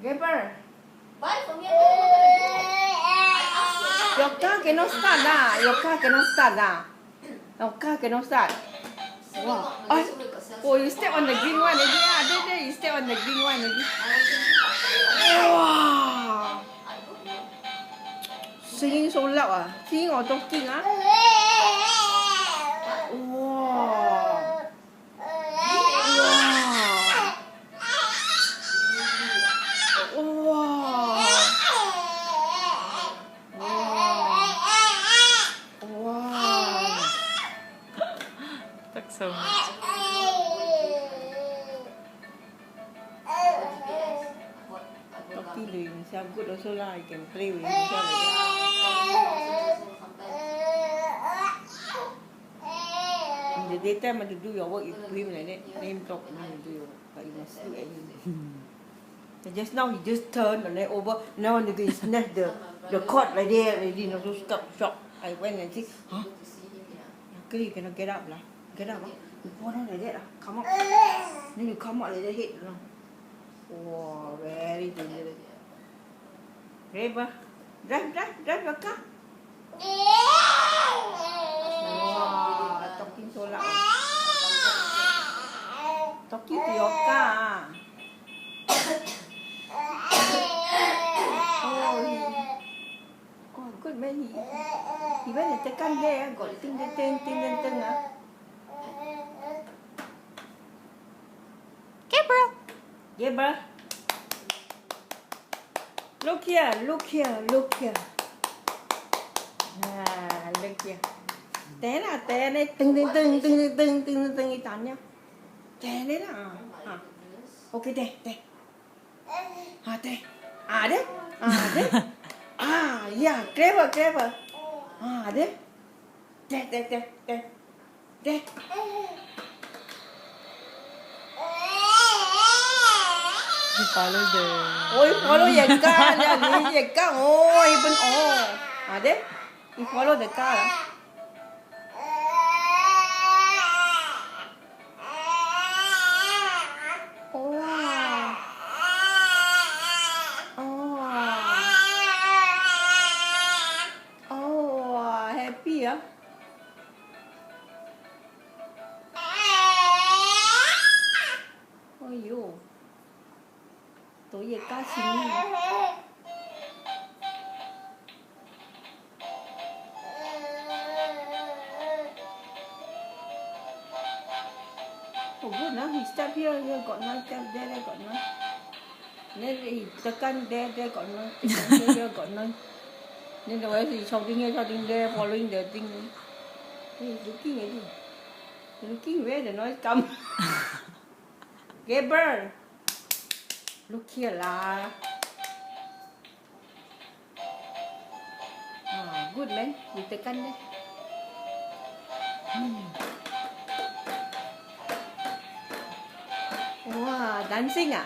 Gabriel, Buy from here. I asked you. your car cannot start lah. Your car cannot start lah. Your car cannot start. Wow. Oh, you step on the green one already ah. There, you step on the green one already. Wow. Singing so loud ah. Singing or talking ah? Wow. Talk so much. Talking to himself good also lah. I can play with himself like that. In the daytime, when to do your work, you do him like that. Let him talk, then you do your work. But you must look at him. And just now he just turned and then over. Now when he snatch the cord like that already, not so shocked. I went and said, huh? Okay, you cannot get up lah. Get up lah. You fall down like that lah. Come out. Then you come out like that head lah. Wow, very dangerous. Reba, drive your car. Wow, talking so loud. Talking to your car. Oh, good man. He went and tekan there. Got ting. Gabriel. Gabriel. Look here. Ah, look here. Té là tưng đi tàn nha. Té đấy là. Ok té. Té. Đấy. Yeah, clever. Đấy. Té. He follows the. Ôi, follow the car nha, the car. Oh, even đấy. He follow the car. Happy ah. Ôi dồi. Tối về cá xin. Oh good now, he step here got none, step there got none. Then he tekan there got none, tekan here got none. Then the rest is shouting here, shouting there, following the thing. He's looking at you. He's looking where the noise come. Gabriel, look here lah. Good man, you tekan there. Wow, dancing ah?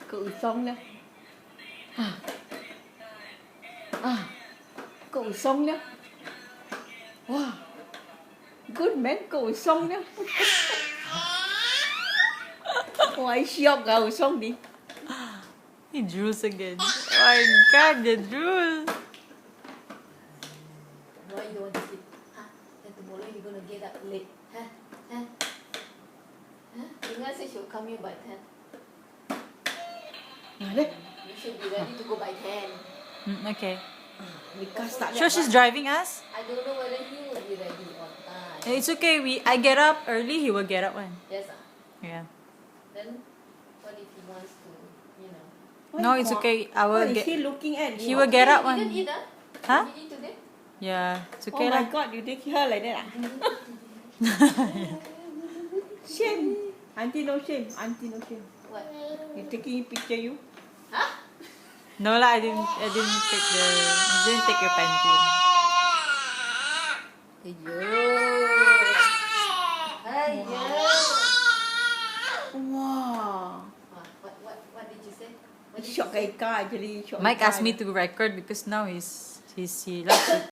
Cự xong nhá. Cự xong nhá. Wow, good man, cự xong nhá. Ôi, siêu cự xong đi. He drools again. Oh my god, the drool. Why you don't want to sleep? Then tomorrow you're gonna get up late. Inga said she'll come here by 10. You should be ready to go by 10. Okay. Because Sure, she's driving us? I don't know whether he will be ready on time. It's okay. I get up early. He will get up when. Yes, Yeah. Then what if he wants to, No, it's okay. I will What is get. he looking at? He will get up You when. didn't eat, Huh? Did you eat today? Yeah, it's Oh okay my lah. god, you take her like that ah? Shame. Auntie no shame. What? You taking picture you? Huh? No lah, I didn't take your panty. Wow. What did you say? Shot kay car actually. Mike asked me to record because now he loves it.